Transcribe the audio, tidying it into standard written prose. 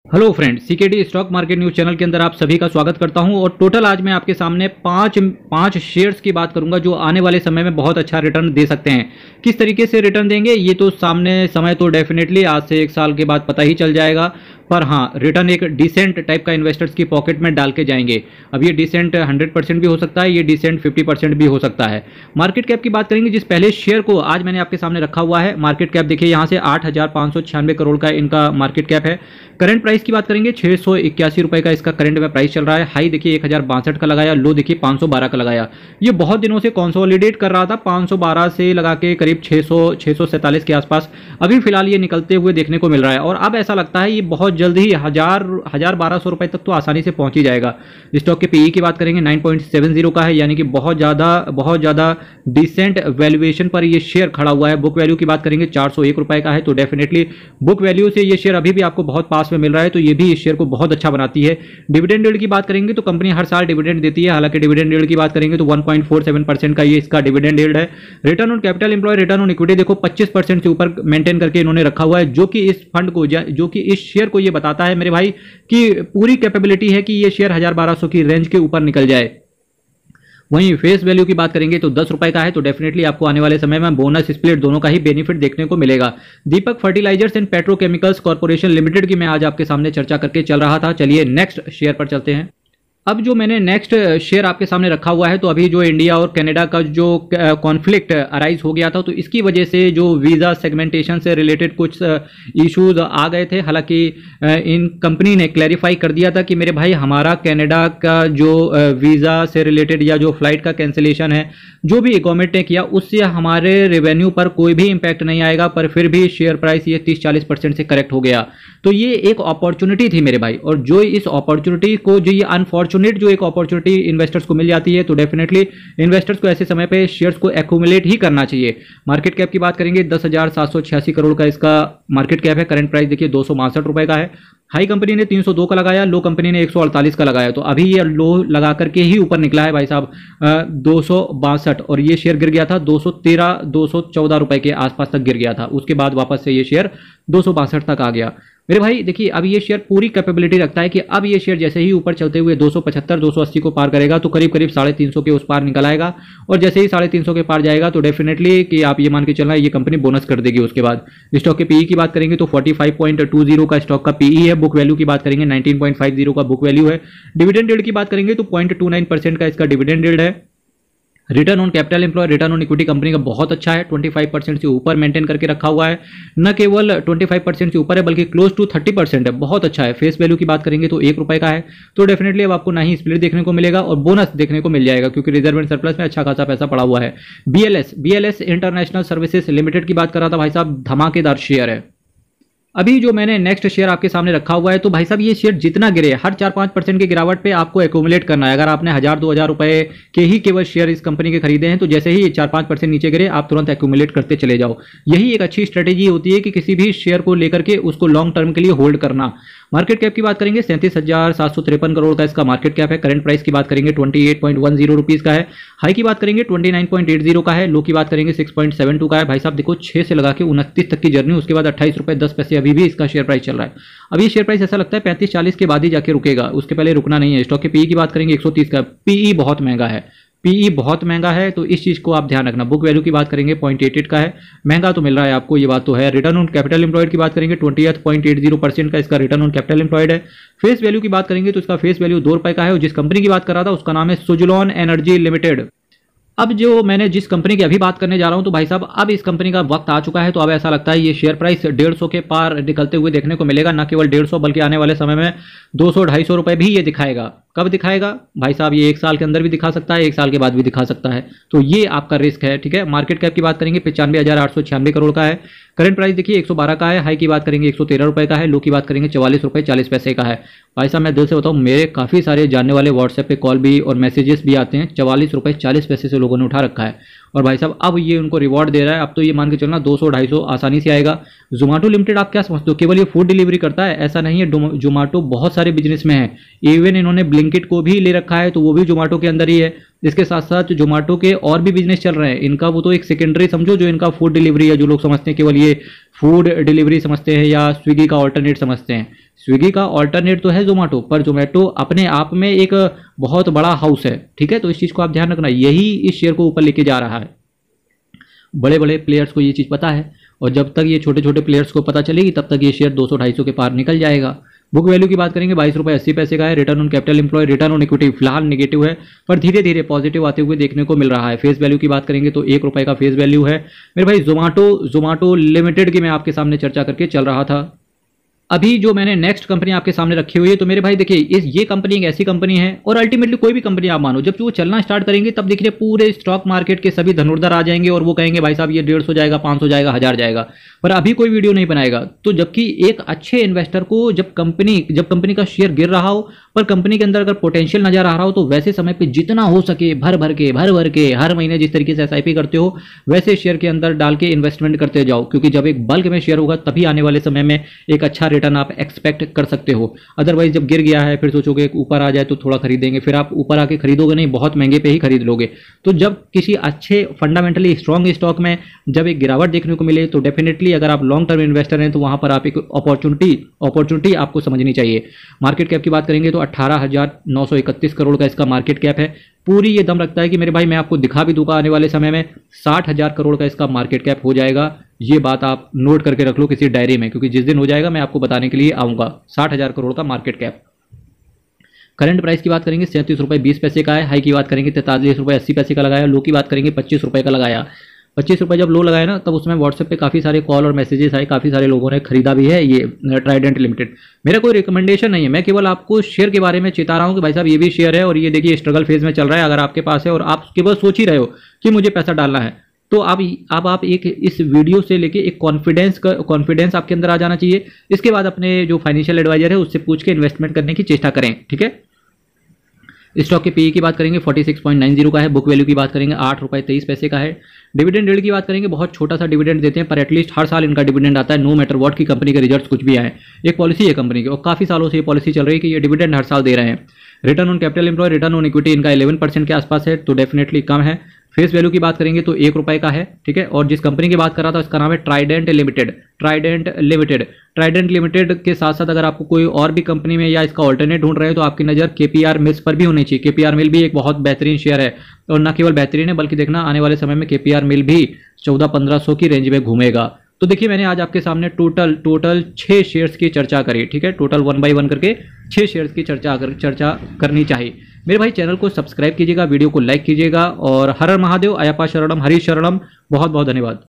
Hello friend, CKD stock market news channel के अंदर आप सभी का स्वागत करता हूं। और टोटल आज मैं आपके सामने पांच शेयर्स की बात करूंगा जो आने वाले समय में बहुत अच्छा रिटर्न दे सकते हैं। किस तरीके से रिटर्न देंगे ये तो सामने समय तो डेफिनेटली आज से एक साल के बाद पता ही चल जाएगा, पर हाँ, रिटर्न एक डिसेंट टाइप का इन्वेस्टर्स की पॉकेट में डाल के जाएंगे। अब ये डिसेंट 100% भी हो सकता है, ये डिसेंट 50% भी हो सकता है। मार्केट कैप की बात करेंगे, जिस पहले शेयर को आज मैंने आपके सामने रखा हुआ है। मार्केट कैप देखिए यहाँ से 8,596 करोड़ का इनका मार्केट कैप है। करंट प्राइस की बात करेंगे 681 रुपए का इसका करंट में प्राइस चल रहा है। हाई देखिए 1062 का लगाया, लो देखिए 512 का लगाया। ये बहुत दिनों से कंसोलिडेट कर रहा था, 512 से लगा के करीब 647 के आसपास अभी फिलहाल ये निकलते हुए देखने को मिल रहा है। और अब ऐसा लगता है ये बहुत जल्द ही 1200 रुपए तक तो आसानी से पहुंच ही जाएगा। स्टॉक के पीई की बात करेंगे 9.70 का है, यानी कि बहुत ज़्यादा डिसेंट वैल्यूएशन पर ये शेयर खड़ा हुआ है। बुक वैल्यू की बात करेंगे 401 रुपए का है, तो डेफिनेटली बुक वैल्यू से ये शेयर अभी भी आपको बहुत पास में मिल रहा है, तो ये भी इस शेयर को बहुत अच्छा बनाती है। डिविडेंड यील्ड की बात करेंगे तो कंपनी हर साल डिविडेंड देती है। हालांकि डिविडेंड यील्ड की बात करेंगे तो 1.47% का ये इसका डिविडेंड यील्ड है। Return on capital employ, return on equity देखो 25% से ऊपर मेंटेन करके इन्होंने रखा हुआ है, जो कि इस फंड को, जो कि इस शेयर को ये बताता है मेरे भाई कि पूरी कैपेबिलिटी है कि ये शेयर 1200 की रेंज के ऊपर निकल जाए। वहीं फेस वैल्यू की बात करेंगे तो 10 रुपए का है, तो डेफिनेटली आपको आने वाले समय में बोनस स्प्लिट दोनों का ही बेनिफिट देखने को मिलेगा। Deepak fertilizers and petrochemicals corporation limited की मैं आज आपके सामने चर्चा करके चल रहा था। चलिए नेक्स्ट शेयर पर चलते हैं। अब जो मैंने नेक्स्ट शेयर आपके सामने रखा हुआ है, तो अभी जो इंडिया और कनाडा का जो कॉन्फ्लिक्ट अराइज हो गया था, तो इसकी वजह से जो वीज़ा सेगमेंटेशन से रिलेटेड कुछ इश्यूज आ गए थे। हालांकि इन कंपनी ने क्लैरिफाई कर दिया था कि मेरे भाई हमारा कनाडा का जो वीज़ा से रिलेटेड या जो फ्लाइट का कैंसिलेशन है, जो भी गवर्नमेंट ने किया, उससे हमारे रेवेन्यू पर कोई भी इंपैक्ट नहीं आएगा। पर फिर भी शेयर प्राइस ये 30-40% से करेक्ट हो गया। तो ये एक अपॉर्चुनिटी थी मेरे भाई, और जो इस अपॉर्चुनिटी को, जो ये अनफॉर्चुनेट जो एक अपॉर्चुनिटी इन्वेस्टर्स को मिल जाती है, तो डेफिनेटली इन्वेस्टर्स को ऐसे समय पे शेयर्स को एक्यूमुलेट ही करना चाहिए। मार्केट कैप की बात करेंगे 10,786 करोड़ का इसका मार्केट कैप है। करंट प्राइस देखिए 262 रुपए का है। हाई कंपनी ने 302 का लगाया, लो कंपनी ने 148 का लगाया। तो अभी ये लो लगा करके ही ऊपर निकला है भाई साहब 262, और ये शेयर गिर गया था 214 रुपए के आसपास तक गिर गया था। उसके बाद वापस से ये शेयर 262 तक आ गया। मेरे भाई देखिए, अब ये शेयर पूरी कैपेबिलिटी रखता है कि अब ये शेयर जैसे ही ऊपर चलते हुए 275-280 को पार करेगा, तो करीब 350 के उस पार निकल आएगा। और जैसे ही 350 के पार जाएगा, तो डेफिनेटली कि आप ये मान के चलना ये कंपनी बोनस कर देगी। उसके बाद स्टॉक के पीई की बात करेंगे तो 45.20 का स्टॉक का पीई है। बुक वैल्यू की बात करेंगे 19.50 का बुक वैल्यू है। डिविडेंड यील्ड की बात करेंगे तो 0.29% का इसका डिविडेंड यील्ड है। Return on capital employ, return on equity company का बहुत अच्छा है, 25% से ऊपर मेंटेन करके रखा हुआ है। न केवल 25% से ऊपर है, बल्कि क्लोज टू 30% है, बहुत अच्छा है। फेस वैल्यू की बात करेंगे तो 1 रुपए का है। तो डेफिनेटली अब आपको ना ही स्प्लिट देखने को मिलेगा और बोनस देखने को मिल जाएगा, क्योंकि रिजर्व एंड सरप्लस में अच्छा खासा पैसा पड़ा हुआ है। बीएलएस इंटरनेशनल सर्विसेज लिमिटेड की बात कर रहा था भाई साहब, धमाकेदार शेयर है। अभी जो मैंने नेक्स्ट शेयर आपके सामने रखा हुआ है, तो भाई साहब ये शेयर जितना गिरे, हर 4-5% की गिरावट पे आपको एक्यूमुलेट करना है। अगर आपने 1,000-2,000 रुपए के ही केवल शेयर इस कंपनी के खरीदे हैं, तो जैसे ही 4-5% नीचे गिरे, आप तुरंत एक्यूमुलेट करते चले जाओ। यही एक अच्छी स्ट्रेटेजी होती है कि किसी भी शेयर को लेकर के उसको लॉन्ग टर्म के लिए होल्ड करना। मार्केट कैप की बात करेंगे 37,753 करोड़ का इसका मार्केट कैप है। करंट प्राइस की बात करेंगे 28.10 रुपीज का है। हाई की बात करेंगे 29.80 का है। लो की बात करेंगे 6.72 का है। भाई साहब देखो 6 से लगा के 29 तक की जर्नी, उसके बाद 28 रुपए 10 पैसे अभी भी इसका शेयर प्राइस चल रहा है। अभी शेयर प्राइस ऐसा लगता है 35-40 के बाद ही जाके रुकेगा, उसके पहले रुकना नहीं है। स्टॉक के पीई की बात करेंगे 130 का। पीई बहुत महंगा है, पीई बहुत महंगा है, तो इस चीज को आप ध्यान रखना। बुक वैल्यू की बात करेंगे 0.88 का है, महंगा तो मिल रहा है आपको, ये बात तो है। रिटर्न ऑन कैपिटल एम्प्लॉयड की बात करेंगे 20.80% का इसका रिटर्न ऑन कैपिटल एम्प्लॉयड है। फेस वैल्यू की बात करेंगे तो इसका फेस वैल्यू 2 रुपए का है। और जिस कंपनी की बात कर रहा था उसका नाम है सुजलॉन एनर्जी लिमिटेड। अब जो मैंने जिस कंपनी की अभी बात करने जा रहा हूं, तो भाई साहब अब इस कंपनी का वक्त आ चुका है। तो अब ऐसा लगता है ये शेयर प्राइस 150 के पार निकलते हुए देखने को मिलेगा। न केवल 150 बल्कि आने वाले समय में 200-250 रुपए भी ये दिखाएगा। कब दिखाएगा भाई साहब? ये 1 साल के अंदर भी दिखा सकता है, 1 साल के बाद भी दिखा सकता है। तो ये आपका रिस्क है, ठीक है। मार्केट कैप की बात करेंगे 95,896 करोड़ का है। करंट प्राइस देखिए 112 का है। हाई की बात करेंगे 113 रुपए का है। लो की बात करेंगे 44 रुपए 40 पैसे का है। भाई साहब मैं दिल से बताऊं, मेरे काफ़ी सारे जानने वाले व्हाट्सएप पे कॉल भी और मैसेजेस भी आते हैं। 44 रुपए 40 पैसे से लोगों ने उठा रखा है। और भाई साहब अब ये उनको रिवॉर्ड दे रहा है। अब तो ये मान के चलना 200-250 आसानी से आएगा। जोमेटो लिमिटेड आप क्या समझते हो केवल ये फूड डिलीवरी करता है? ऐसा नहीं है, जोमेटो बहुत सारे बिजनेस में है। इवन इन्होंने ब्लिंकिट को भी ले रखा है, तो वो भी जोमेटो के अंदर ही है। इसके साथ साथ जोमेटो के और भी बिजनेस चल रहे हैं इनका, वो तो एक सेकेंडरी समझो, जो इनका फूड डिलीवरी है, जो लोग समझते हैं केवल ये फूड डिलीवरी समझते हैं या स्विगी का ऑल्टरनेट समझते हैं। स्विगी का ऑल्टरनेट तो है जोमेटो, पर जोमेटो अपने आप में एक बहुत बड़ा हाउस है, ठीक है। तो इस चीज़ को आप ध्यान रखना, यही इस शेयर को ऊपर लेके जा रहा है। बड़े बड़े प्लेयर्स को ये चीज़ पता है, और जब तक ये छोटे छोटे प्लेयर्स को पता चलेगी तब तक ये शेयर 200-250 के पार निकल जाएगा। बुक वैल्यू की बात करेंगे 22 रुपये 80 पैसे का है। Return on capital employ, return on equity फिलहाल नेगेटिव है, पर धीरे धीरे पॉजिटिव आते हुए देखने को मिल रहा है। फेस वैल्यू की बात करेंगे तो 1 रुपये का फेस वैल्यू है। मेरे भाई जोमेटो लिमिटेड की मैं आपके सामने चर्चा करके चल रहा था। अभी जो मैंने नेक्स्ट कंपनी आपके सामने रखी हुई है, तो मेरे भाई देखिए ये कंपनी एक ऐसी कंपनी है, और अल्टीमेटली कोई भी कंपनी आप मानो, जब वो चलना स्टार्ट करेंगे तब देखिए पूरे स्टॉक मार्केट के सभी धनुर्धर आ जाएंगे और वो कहेंगे भाई साहब ये 150 जाएगा, 500 जाएगा, 1000 जाएगा, पर अभी कोई वीडियो नहीं बनाएगा। तो जबकि एक अच्छे इन्वेस्टर को जब कंपनी का शेयर गिर रहा हो, पर कंपनी के अंदर अगर पोटेंशियल नजर आ रहा हो, तो वैसे समय पे जितना हो सके भर भर के हर महीने जिस तरीके से एसआईपी करते हो वैसे शेयर के अंदर डाल के इन्वेस्टमेंट करते जाओ, क्योंकि जब एक बल्क में शेयर होगा तभी आने वाले समय में एक अच्छा रिटर्न आप एक्सपेक्ट कर सकते हो। अदरवाइज जब गिर गया है फिर सोचोगे ऊपर आ जाए तो थोड़ा खरीदेंगे, फिर आप ऊपर आके खरीदोगे नहीं, बहुत महंगे पे ही खरीद लोगे। तो जब किसी अच्छे फंडामेंटली स्ट्रॉन्ग स्टॉक में जब एक गिरावट देखने को मिले, तो डेफिनेटली अगर आप लॉन्ग टर्म इन्वेस्टर हैं तो वहां पर आप एक अपॉर्चुनिटी आपको समझनी चाहिए। मार्केट कैप की बात करेंगे तो 18,931 करोड़ का इसका मार्केट कैप है। पूरी ये दम रखता है कि मेरे भाई मैं आपको दिखा भी दूंगा आने वाले समय में 60,000 करोड़ का इसका मार्केट कैप हो जाएगा। ये बात आप नोट करके रख लो किसी डायरी में, क्योंकि जिस दिन हो जाएगा मैं आपको बताने के लिए आऊँगा। 60,000 करोड़ का मार्केट कैप। करंट प्राइस की बात करेंगे 37 रुपये 20 पैसे का है। हाई की बात करेंगे 43 रुपये 80 पैसे का लगाया। लो की बात करेंगे 25 रुपये का लगाया। 25 रुपये जब लो लगाया ना, तब उसमें व्हाट्सएप पे काफ़ी सारे कॉल और मैसेजेस आए, काफ़ी सारे लोगों ने खरीदा भी है ये ट्राइडेंट लिमिटेड। मेरा कोई रिकमेंडेशन नहीं है, मैं केवल आपको शेयर के बारे में चेता रहा हूँ कि भाई साहब ये भी शेयर है और ये देखिए स्ट्रगल फेज में चल रहा है। अगर आपके पास है और आप केवल सोच ही रहे हो कि मुझे पैसा डालना है, तो आप एक इस वीडियो से लेके एक कॉन्फिडेंस आपके अंदर आ जाना चाहिए। इसके बाद अपने जो फाइनेंशियल एडवाइजर है उससे पूछ के इन्वेस्टमेंट करने की चेष्टा करें, ठीक है। स्टॉक के पीई की बात करेंगे 46.90 का है। बुक वैल्यू की बात करेंगे 8 रुपये 23 पैसे का है। डिविडेंड यील्ड की बात करेंगे, बहुत छोटा सा डिविडेंड देते हैं, पर एटलीस्ट हर साल इनका डिविडेंड आता है, नो मैटर व्हाट की कंपनी के रिजल्ट्स कुछ भी आए। एक पॉलिसी है कंपनी की, और काफ़ी सालों से ये पॉलिसी चल रही है कि ये डिविडेंड हर साल दे रहे हैं। Return on capital employ, return on equity इनका 11% के आसपास है, तो डेफिनेटली कम है। फेस वैल्यू की बात करेंगे तो 1 रुपये का है, ठीक है। और जिस कंपनी की बात कर रहा था उसका नाम है ट्राइडेंट लिमिटेड के साथ साथ अगर आपको कोई और भी कंपनी में या इसका ऑल्टरनेट ढूंढ रहे हो तो आपकी नज़र केपीआर मिल्स पर भी होनी चाहिए। केपीआर मिल भी एक बहुत बेहतरीन शेयर है, और न केवल बेहतरीन है बल्कि देखना आने वाले समय में केपीआर मिल भी 1400-1500 की रेंज में घूमेगा। तो देखिए मैंने आज आपके सामने टोटल 6 शेयर्स की चर्चा करी, ठीक है। टोटल 1 बाय 1 करके 6 शेयर्स की चर्चा करनी चाहिए। मेरे भाई चैनल को सब्सक्राइब कीजिएगा, वीडियो को लाइक कीजिएगा, और हर हर महादेव, अयप्पा शरणम, हरी शरणम। बहुत बहुत धन्यवाद।